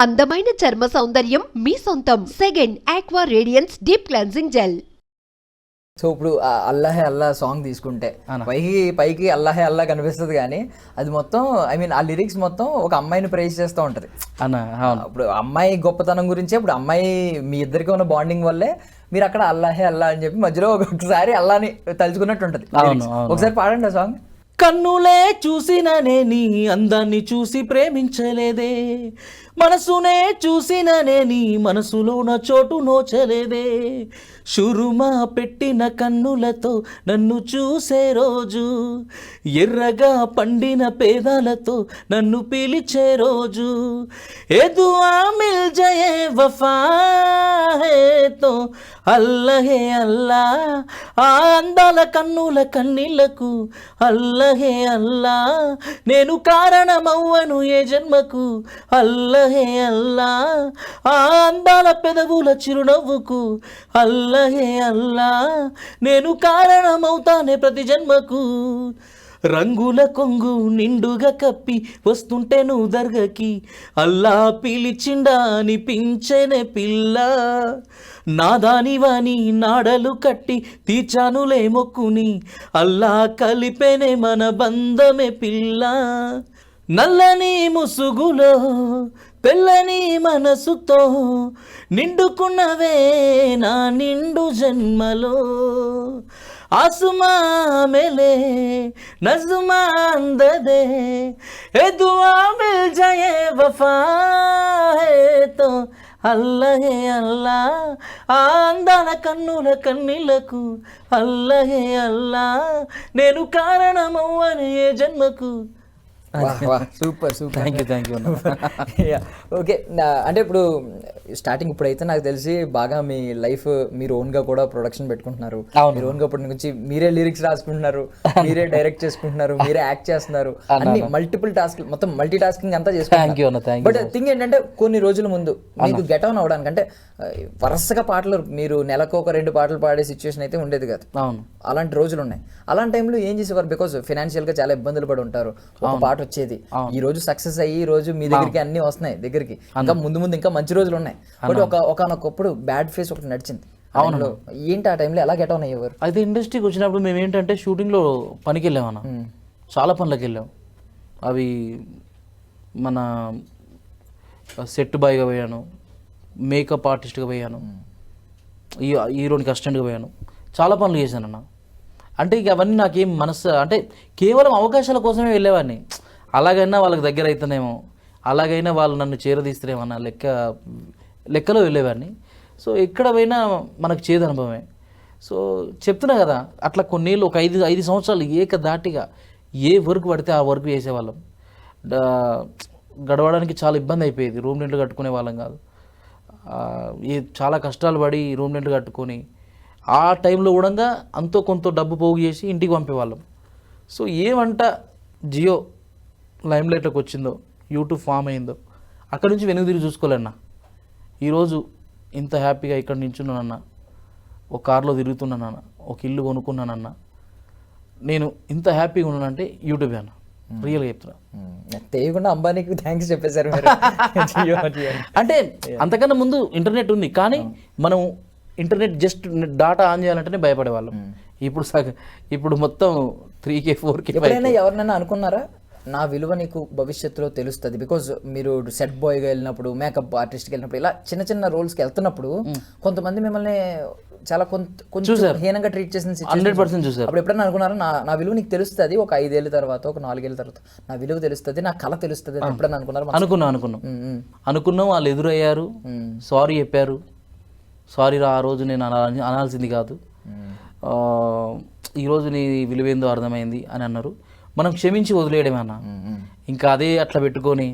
అందమైన చర్మ సౌందర్యం మీ సొంతం. Second aqua radiance deep cleansing gel. So ఇప్పుడు అల్లాహే అల్లా సాంగ్ తీసుకుంటే పైకి అల్లాహే అల్లా కనిపిస్తుంది, కానీ అది మొత్తం ఆ లిరిక్స్ మొత్తం ఒక అమ్మాయిని ప్రైజ్ చేస్తూ ఉంటది ఇప్పుడు అమ్మాయి గొప్పతనం గురించే. ఇప్పుడు అమ్మాయి మీ ఇద్దరికి ఉన్న బాండింగ్ వల్లే మీరు అక్కడ అల్లాహే అల్లా అని చెప్పి మధ్యలో ఒకసారి అల్లాని తలుచుకున్నట్టు ఉంటది. ఒకసారి పాడండి ఆ సాంగ్. కన్నులే చూసిననే నీ అందాన్ని చూసి ప్రేమించలేదే, మనసునే చూసిననే నీ మనసులోన చోటు నోచలేదే, షురుమా పెట్టిన కన్నులతో నన్ను చూసే రోజు, ఎర్రగా పండిన పేదాలతో నన్ను పిలిచే రోజు, ఏ దుఆ మిల్ జయే వఫా హే తో అల్లహే అల్లా, ఆ అందాల కన్నుల కన్నీళ్లకు అల్లహే అల్లా, నేను కారణమవ్వను ఏ జన్మకు అల్లహే అల్లా, ఆ అందాల పెదవుల చిరునవ్వుకు అల్లహే అల్లా, నేను కారణమవుతానే ప్రతి జన్మకు, రంగుల కొంగు నిండుగా కప్పి వస్తుంటే నువ్వు దర్గకి, అల్లా పిలిచిండా అనిపించేనే పిల్ల, నాదానివాని నాడలు కట్టి తీర్చానులే మొక్కుని, అల్లా కలిపేనే మన బంధమే పిల్ల, నల్లని ముసుగులో పెళ్ళని మనసుతో నిండుకున్నవే నా నిండు జన్మలో, ఆసుమా మేలే నజుమా అందదే, ఏ దుఆ మిల్ జయే వఫా హే తో అల్లహే అల్లా, ఆ అందాల కన్నుల కన్నీళ్లకు అల్లహే అల్లా, నేను కారణమవ్వను ఏ జన్మకు. Super super, thank you. Okay, అంటే ఇప్పుడు స్టార్టింగ్ ఇప్పుడైతే నాకు తెలిసి బాగా మీ లైఫ్ మీరు ఓన్గా కూడా ప్రొడక్షన్ పెట్టుకుంటున్నారు, మీరు ఓన్గా ఇప్పటి నుంచి మీరే లిరిక్స్ రాసుకుంటున్నారు, మీరే డైరెక్ట్ చేసుకుంటున్నారు, మీరే యాక్ట్ చేస్తున్నారు, అన్ని మల్టిపుల్ టాస్క్ మొత్తం మల్టీ టాస్కింగ్ అంతా చేసుకుంటున్నారు. బట్ థింగ్ ఏంటంటే కొన్ని రోజుల ముందు మీకు గెట్ ఆన్ అవడానికి అంటే వరుసగా పాటలు మీరు నెలకు ఒక 2 పాటలు పాడే సిచ్యువేషన్ అయితే ఉండేది కాదు. అలాంటి రోజులు ఉన్నాయి. అలాంటి టైంలో ఏం చేసేవారు? బికాస్ ఫైనాన్షియల్ గా చాలా ఇబ్బందులు పడి ఉంటారు. ఒక పాట వచ్చేది, ఈ రోజు సక్సెస్ అయ్యి ఈ రోజు మీ దగ్గరికి అన్ని వస్తున్నాయి దగ్గరికి, ఇంకా ముందు ఇంకా మంచి రోజులు ఉన్నాయి. బట్ ఒకనొకప్పుడు బ్యాడ్ ఫేస్ ఒకటి నడిచింది. ఏంటి ఆ టైంలో ఎలా గెట్ ఆన్ అయ్యేవారు? అయితే ఇండస్ట్రీకి వచ్చినప్పుడు మేము ఏంటంటే షూటింగ్లో పనికి వెళ్ళామన్నా, చాలా పనులకు వెళ్ళాం. అవి మన సెట్ బాయ్గా పోయాను, మేకప్ ఆర్టిస్ట్గా పోయాను, హీరోనికి అసిస్టెంట్గా పోయాను, చాలా పనులు చేశానన్న. అంటే ఇక అవన్నీ నాకేం మనసు అంటే కేవలం అవకాశాల కోసమే వెళ్ళేవాడిని. అలాగైనా వాళ్ళకి దగ్గర అవుతానేమో, అలాగైనా వాళ్ళు నన్ను చేరదీస్తారేమో అన్న లెక్కలో వెళ్ళేవాడిని. సో ఎక్కడ పోయినా మనకు చేదు అనుభవమే. సో చెప్తున్నా కదా, అట్లా కొన్నేళ్ళు ఒక 5 సంవత్సరాలు ఏకదాటిగా ఏ వర్క్ పడితే ఆ వర్క్ చేసేవాళ్ళం. గడవడానికి చాలా ఇబ్బంది అయిపోయేది. రూమ్ రెంట్లు కట్టుకునే వాళ్ళం కాదు. చాలా కష్టాలు పడి రూమ్ రెంట్లు కట్టుకొని ఆ టైంలో కూడా అంతో కొంత డబ్బు పోగు చేసి ఇంటికి పంపేవాళ్ళం. సో ఏమంట జియో లైమ్లైట్లోకి వచ్చిందో, యూట్యూబ్ ఫామ్ అయిందో, అక్కడి నుంచి వెనుక తిరిగి చూసుకోలేన్నా. ఈరోజు ఇంత హ్యాపీగా ఇక్కడ నించున్నానన్న, ఒక కార్లో తిరుగుతున్నానన్న, ఒక ఇల్లు కొనుక్కున్నానన్న, నేను ఇంత హ్యాపీగా ఉన్నానంటే యూట్యూబ్ అన్న. రియల్గా చెప్తున్నా. తెలియకుండా అంబానీకి థ్యాంక్స్ చెప్పేశారు. అంటే అంతకన్నా ముందు ఇంటర్నెట్ ఉంది, కానీ మనం ఇంటర్నెట్ జస్ట్ డాటా ఆన్ చేయాలంటేనే భయపడేవాళ్ళం. ఇప్పుడు మొత్తం 3K 4K. ఎప్పుడైనా ఎవరినైనా అనుకున్నారా నా విలువ నీకు భవిష్యత్తులో తెలుస్తుంది? బికాజ్ మీరు సెట్ బాయ్గా వెళ్ళినప్పుడు, మేకప్ ఆర్టిస్ట్కి వెళ్ళినప్పుడు, ఇలా చిన్న చిన్న రోల్స్కి వెళ్తున్నప్పుడు కొంతమంది మిమ్మల్ని చాలా కొంచెం హీనంగా ట్రీట్ చేసిన 100% చూసారు. అప్పుడు ఎప్పుడైనా అనుకున్నారా నా విలువ నీకు తెలుస్తుంది, ఒక 5 ఏళ్ళ తర్వాత, ఒక 4 ఏళ్ళ తర్వాత నా విలువ తెలుస్తుంది, నా కళ తెలుస్తుంది ఎప్పుడైనా అనుకున్నారా? అనుకున్నాం. వాళ్ళు ఎదురయ్యారు, సారీ చెప్పారు. సారీ రా, ఆ రోజు నేను అనాల్సింది కాదు, ఈరోజు నీ విలువేందో అర్థమైంది అని అన్నారు. మనం క్షమించి వదిలేయడమే అన్న. ఇంకా అదే అట్లా పెట్టుకొని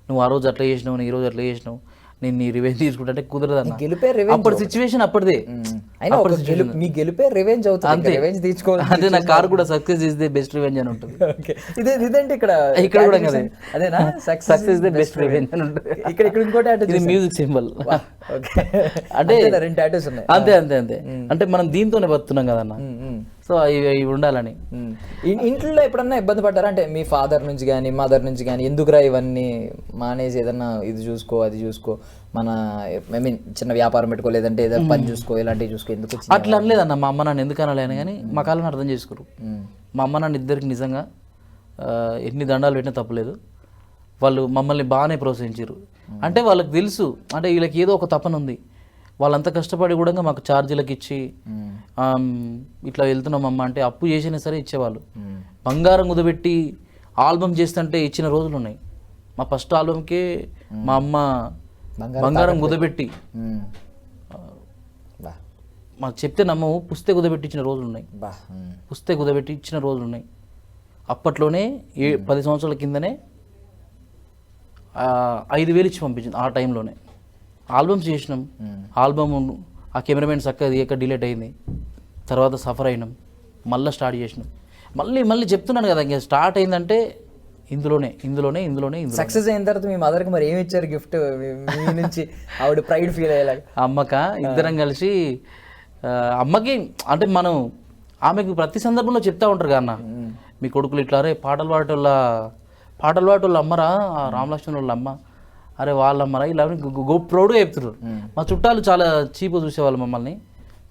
నువ్వు ఆ రోజు అట్లా చేసినావు, నేను ఈరోజు అట్లా చేసినావు, నేను నీ రివెంజ్ తీసుకుంటే కుదరదు అన్న. అప్పటి సిచ్యువేషన్ అప్పటిదే. మీ గెలిపే రివెంజ్ అవుతుంది, రివెంజ్ తీసుకోవాలి. అదే నా కార్ కూడా success is the best revenge అని ఉంటుంది. ఇదేంటి ఇక్కడ కూడా కదా, అదేనా success is the best revenge అని ఉంటుంది. ఇక్కడ ఇంకోటి ఇది మ్యూజిక్ సింబల్. అంటే 2 టాటూస్ ఉన్నాయి. అంతే. అంటే మనం దీంతోనే బతున్నాం కదన్న. సో అవి ఉండాలని. ఇంట్లో ఎప్పుడన్నా ఇబ్బంది పడ్డారా అంటే మీ ఫాదర్ నుంచి కానీ మదర్ నుంచి కానీ ఎందుకురా ఇవన్నీ మానేసి ఏదన్నా ఇది చూసుకో అది చూసుకో మన ఐ మీన్ చిన్న వ్యాపారం పెట్టుకో లేదంటే ఏదైనా పని చూసుకో ఇలాంటివి చూసుకో ఎందుకు అట్లా అనలేదన్న మా అమ్మ నాన్న ఎందుకు అనలేను కానీ మా కాళ్ళని అర్థం చేసుకోరు. మా అమ్మ నాన్న ఇద్దరికి నిజంగా ఎన్ని దండాలు పెట్టినా తప్పలేదు. వాళ్ళు మమ్మల్ని బాగానే ప్రోత్సహించారు. అంటే వాళ్ళకి తెలుసు అంటే వీళ్ళకి ఏదో ఒక తపన ఉంది. వాళ్ళంతా కష్టపడి కూడా మాకు ఛార్జీలకు ఇచ్చి ఇట్లా వెళ్తున్నాం అమ్మ అంటే అప్పు చేసినా సరే ఇచ్చేవాళ్ళు. బంగారం కుదబెట్టి ఆల్బమ్ చేస్తుంటే ఇచ్చిన రోజులు ఉన్నాయి. మా ఫస్ట్ ఆల్బమ్కే మా అమ్మ బంగారం కుదబెట్టి మాకు చెప్తే నమ్మవు పుస్తే కుదబెట్టి ఇచ్చిన రోజులు ఉన్నాయి. పుస్తే కుదబెట్టి ఇచ్చిన రోజులు ఉన్నాయి. అప్పట్లోనే 10 సంవత్సరాల కిందనే 5,000 ఇచ్చి పంపించింది. ఆ టైంలోనే ఆల్బమ్స్ చేసినాం. ఆల్బమ్ ఆ కెమెరామెన్ చక్కగా ఎక్కడ డిలేట్ అయింది. తర్వాత సఫర్ అయినాం. మళ్ళీ స్టార్ట్ చేసినాం. మళ్ళీ చెప్తున్నాను కదా ఇంకా స్టార్ట్ అయిందంటే ఇందులోనే సక్సెస్ అయిన తర్వాత మీ మదర్కి మరి ఏమి ఇచ్చారు గిఫ్ట్ మీ నుంచి ఆవిడ ప్రైడ్ ఫీల్ అయ్యేలాగా? అమ్మక ఇద్దరం కలిసి అమ్మకి అంటే మనం ఆమెకు ప్రతి సందర్భంలో చెప్తా ఉంటారు కదా అన్న మీ కొడుకులు ఇట్లా అరే పాటలు పాడేటోళ్ళ అమ్మరా రామలక్ష్మణ్ వాళ్ళ అమ్మ అరే వాళ్ళ అమ్మరా ఇలా ప్రౌడ్గా చెప్తున్నారు. మా చుట్టాలు చాలా చీప్గా చూసేవాళ్ళు మమ్మల్ని.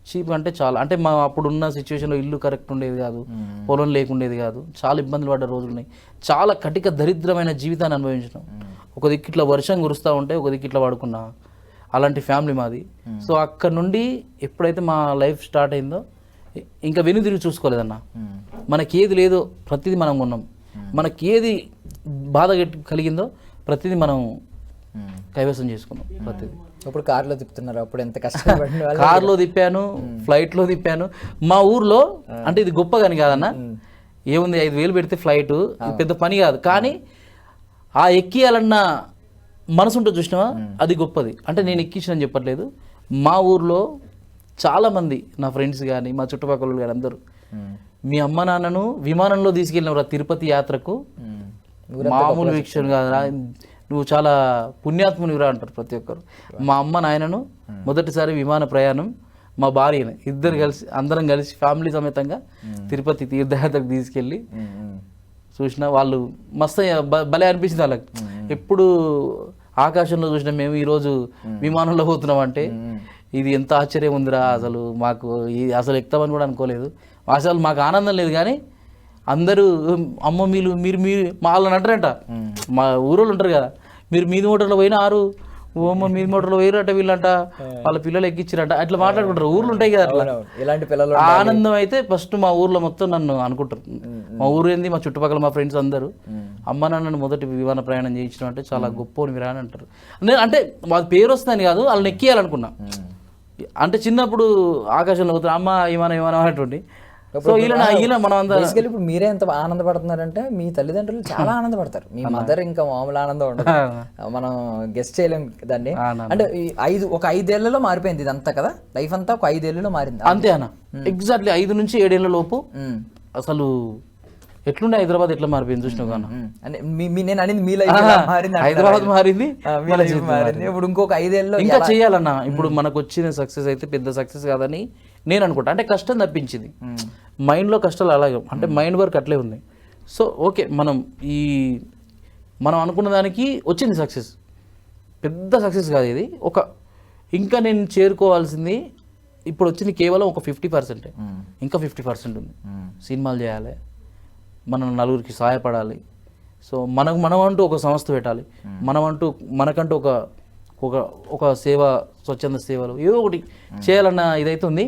చీప్ అంటే చాలా అంటే మా అప్పుడున్న సిచ్యువేషన్లో ఇల్లు కరెక్ట్ ఉండేది కాదు, పొలం లేకుండేది కాదు, చాలా ఇబ్బందులు పడ్డ రోజులు ఉన్నాయి. చాలా కటిక దరిద్రమైన జీవితాన్ని అనుభవించినాం. ఒక దిక్కు ఇట్లా వర్షం కురుస్తూ ఉంటే ఒక దిక్కు ఇట్లా పడుకున్నా. అలాంటి ఫ్యామిలీ మాది. సో అక్కడ నుండి ఎప్పుడైతే మా లైఫ్ స్టార్ట్ అయిందో ఇంకా వెనుదిరిగి చూసుకోలేదన్న. మనకి ఏది లేదో ప్రతిదీ మనం కొన్నాం. మనకి ఏది బాధ కలిగిందో ప్రతిదీ మనం కైవసం చేసుకున్నాం. ప్రతిదీ ఇప్పుడు కార్లో తిప్పుతున్నారు. అప్పుడు ఎంత కష్టపడిన కార్లో తిప్పాను, ఫ్లైట్లో తిప్పాను. మా ఊర్లో అంటే ఇది గొప్ప కానీ కాదన్న, ఏముంది 5,000 పెడితే ఫ్లైట్ పెద్ద పని కాదు. కానీ ఆ ఎక్కియాలన్న మనసు ఉంటుంది చూసినావా, అది గొప్పది. అంటే నేను ఎక్కించానని చెప్పట్లేదు. మా ఊర్లో చాలామంది నా ఫ్రెండ్స్ కానీ మా చుట్టుపక్కల కానీ అందరూ మీ అమ్మ నాన్నను విమానంలో తీసుకెళ్ళినవరా తిరుపతి యాత్రకు, మామూలు వీక్షణ కాదురా, నువ్వు చాలా పుణ్యాత్మునివిరా అంటారు ప్రతి ఒక్కరు. మా అమ్మ నాయనను మొదటిసారి విమాన ప్రయాణం మా భార్యను అందరం కలిసి ఫ్యామిలీ సమేతంగా తిరుపతి తీర్థయాత్రకు తీసుకెళ్ళి చూసిన వాళ్ళు మస్తు భలే అనిపించింది వాళ్ళకి. ఎప్పుడు ఆకాశంలో చూసిన మేము ఈరోజు విమానంలో పోతున్నాం అంటే ఇది ఎంత ఆశ్చర్యం ఉందిరా, అసలు మాకు అసలు ఎక్కుతామని కూడా అనుకోలేదు. అసలు మాకు ఆనందం లేదు. కానీ అందరూ అమ్మ మీరు మా వాళ్ళని అంటారంట, మా ఊరోళ్ళు ఉంటారు కదా, మీరు మీది మోటార్లో పోయినా ఓమ్మ మీది మోటార్లో పోయినట్ట వీళ్ళంట, వాళ్ళ పిల్లలు ఎక్కించారంట, అట్లా మాట్లాడుకుంటారు. ఊర్లు ఉంటాయి కదా అట్లా. ఇలాంటి పిల్లలు ఆనందం అయితే ఫస్ట్ మా ఊర్లో మొత్తం నన్ను అనుకుంటారు. మా ఊరు ఏంది, మా చుట్టుపక్కల మా ఫ్రెండ్స్ అందరూ అమ్మ నాన్నను మొదటి విమాన ప్రయాణం చేయించడం అంటే చాలా గొప్ప విరాని అంటారు. అంటే వాళ్ళ పేరు వస్తుందని కాదు, వాళ్ళని ఎక్కియాలనుకున్నా. అంటే చిన్నప్పుడు ఆకాశంలో పోతారు అమ్మ విమానం అనేటువంటి. సో ఇలా మనం బేసికల్లీ ఇప్పుడు మీరే ఎంత ఆనందపడుతున్నారంటే మీ తల్లిదండ్రులు చాలా ఆనందపడతారు. మీ మదర్ ఇంకా మామూలు ఆనందం ఉండదు, మనం గెస్ట్ చేయలేం దాన్ని. అంటే ఒక 5 ఏళ్లలో మారిపోయింది ఇదంతా కదా, లైఫ్ అంతా ఒక 5 ఏళ్లలో మారింది అంతే అన్న. ఎగ్జాక్ట్లీ 5 నుంచి 7 ఏళ్ల లోపు అసలు ఎట్లుండే హైదరాబాద్ ఎట్లా మారిపోయింది చూసినావు కానీ. నేను అనేది మీ లైఫ్ మారింది, హైదరాబాద్ మారింది. ఇప్పుడు ఇంకొక 5 ఏళ్ళలో ఇంకా చెయ్యాలన్నా. ఇప్పుడు మనకు వచ్చిన సక్సెస్ అయితే పెద్ద సక్సెస్ కాదని నేను అనుకుంటా. అంటే కష్టం తప్పించింది, మైండ్లో కష్టాలు అలాగే అంటే మైండ్ వర్క్ అట్లే ఉంది. సో ఓకే, మనం అనుకున్న దానికి వచ్చింది సక్సెస్, పెద్ద సక్సెస్ కాదు ఇది. ఇంకా నేను చేరుకోవాల్సింది ఇప్పుడు వచ్చింది కేవలం ఒక 50%. ఇంకా 50% ఉంది. సినిమాలు చేయాలి, మనం నలుగురికి సహాయపడాలి. సో మనం అంటూ ఒక సంస్థ పెట్టాలి, మనకంటూ ఒక సేవ, స్వచ్ఛంద సేవలు ఏదో ఒకటి చేయాలన్న ఇదైతే ఉంది.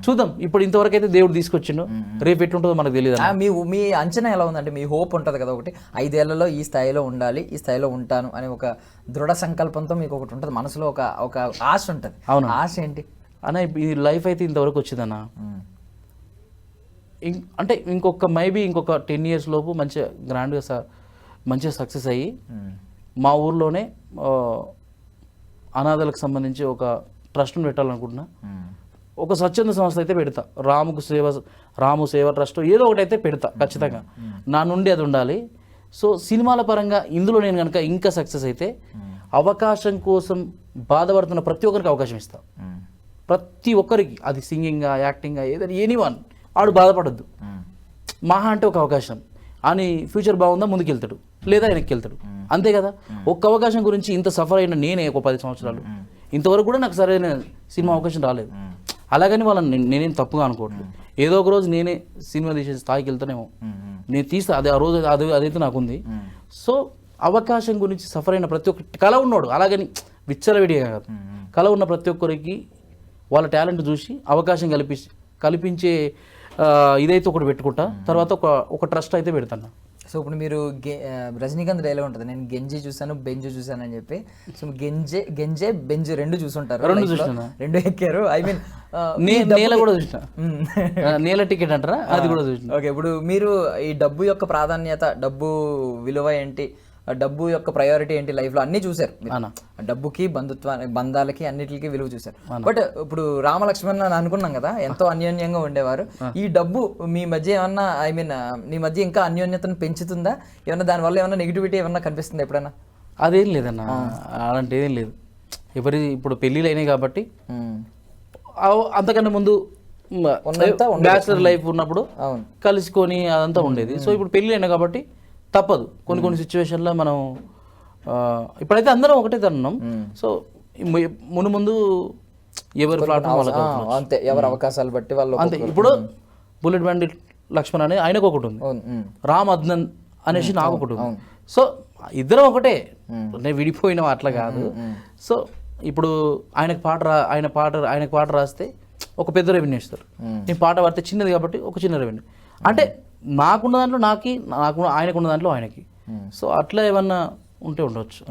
చూద్దాం. ఇప్పుడు ఇంతవరకు అయితే దేవుడు తీసుకొచ్చిండు, రేపు ఎట్లుంటుందో మనకు తెలియదు. మీ అంచనా ఎలా ఉందంటే, మీ హోప్ ఉంటుంది కదా ఒకటి, 5 ఏళ్లలో ఈ స్థాయిలో ఉండాలి, ఈ స్థాయిలో ఉంటాను అనే ఒక దృఢ సంకల్పంతో మీకు ఒకటి ఉంటుంది మనసులో, ఒక ఆశ ఉంటుంది. అవును, ఆశ ఏంటి అన్న? ఈ లైఫ్ అయితే ఇంతవరకు వచ్చిందన్న. అంటే ఇంకొక 10 years లోపు మంచిగా గ్రాండ్గా మంచిగా సక్సెస్ అయ్యి మా ఊర్లోనే అనాథలకు సంబంధించి ఒక ట్రస్ట్ను పెట్టాలనుకుంటున్నా. ఒక స్వచ్ఛంద సంస్థ అయితే పెడతా, రాము సేవ ట్రస్ట్ ఏదో ఒకటి అయితే పెడతా ఖచ్చితంగా. నా నుండి అది ఉండాలి. సో సినిమాల పరంగా ఇందులో నేను కనుక ఇంకా సక్సెస్ అయితే అవకాశం కోసం బాధపడుతున్న ప్రతి ఒక్కరికి అవకాశం ఇస్తా. ప్రతి ఒక్కరికి, అది సింగింగా, యాక్టింగ్గా, ఏదైనా ఎనీవన్ ఆడు బాధపడద్దు. మహా అంటే ఒక అవకాశం అని ఫ్యూచర్ బాగుందా ముందుకెళ్తాడు, లేదా వెనక్కి వెళ్తాడు, అంతే కదా. ఒక్క అవకాశం గురించి ఇంత సఫర్ అయిన నేనే ఒక 10 సంవత్సరాలు ఇంతవరకు కూడా నాకు సరైన సినిమా అవకాశం రాలేదు. అలాగని వాళ్ళని నేనేం తప్పుగా అనుకోవట్లేదు. ఏదో ఒక రోజు నేనే సినిమా తీసే స్థాయికి వెళ్తానేమో, నేను తీస్తా, అదే ఆ రోజు అదైతే నాకుంది. సో అవకాశం గురించి సఫర్ అయిన ప్రతి ఒక్క కళ ఉన్నాడు, అలాగని విచ్చలవిడిగా కాదు, కళ ఉన్న ప్రతి ఒక్కరికి వాళ్ళ టాలెంట్ చూసి అవకాశం కల్పించే ఇదైతే ఒకటి పెట్టుకుంటా. తర్వాత ఒక ట్రస్ట్ అయితే పెడతాను. సో ఇప్పుడు మీరు రజనీకాంత్ డైలాగ్ ఉంటుంది, నేను గెంజి చూసాను బెంజ్ చూసాను అని చెప్పి. సో గెంజే బెంజ్ రెండు చూసుంటారు, రెండు ఎక్కారు. ఐ మీన్ నేల కూడా చూసిన, నేల టికెట్ అంటారా, అది కూడా చూసిన. ఓకే, ఇప్పుడు మీరు ఈ డబ్బు యొక్క ప్రాధాన్యత, డబ్బు విలువ ఏంటి, డబ్బు యొక్క ప్రయారిటీ ఏంటి లైఫ్ లో అన్ని చూసారు. డబ్బుకి, బంధాలకి, అన్నిటికి విలువ చూసారు. బట్ ఇప్పుడు రామలక్ష్మణ్ అని అనుకున్నాం కదా, ఎంతో అన్యోన్యంగా ఉండేవారు. ఈ డబ్బు మీ మధ్య ఏమన్నా, ఐ మీన్ మీ మధ్య ఇంకా అన్యోన్యతను పెంచుతుందా? ఏమన్నా దానివల్ల ఏమన్నా నెగిటివిటీ ఏమన్నా కనిపిస్తుంది ఎప్పుడైనా? అదేం లేదన్న, అలాంటి ఏదేం లేదు. ఇప్పుడు పెళ్ళిళ్ళు అయినాయి కాబట్టి అంతకన్నా ముందు బ్యాచిలర్ లైఫ్ ఉన్నప్పుడు కలుసుకొని అదంతా ఉండేది. సో ఇప్పుడు పెళ్ళి అయినా కాబట్టి తప్పదు, కొన్ని సిచ్యువేషన్లో మనం ఇప్పుడైతే అందరం ఒకటే తరుణం. సో ముందు ఎవరి ప్లాట్ఫామ్ అంతే, ఎవరి అవకాశాలు బట్టి వాళ్ళు అంతే. ఇప్పుడు బుల్లెట్ బండిట్ లక్ష్మణ్ అనే ఆయనకు ఒకటి ఉంది, రామ్ అద్నన్ అనేసి నాకు ఒకటి ఉంది. సో ఇద్దరం ఒకటే, నేను విడిపోయినా అట్లా కాదు. సో ఇప్పుడు ఆయనకు పాట రాస్తే ఒక పెద్ద రెవెన్యూ ఇస్తారు, నేను పాట పాడితే చిన్నది కాబట్టి ఒక చిన్న రెవెన్యూ. అంటే నాకున్న దాంట్లో నాకు ఆయనకున్న దాంట్లో ఆయనకి. సో అట్లా ఏమన్నా ఉంటే ఉండవచ్చు.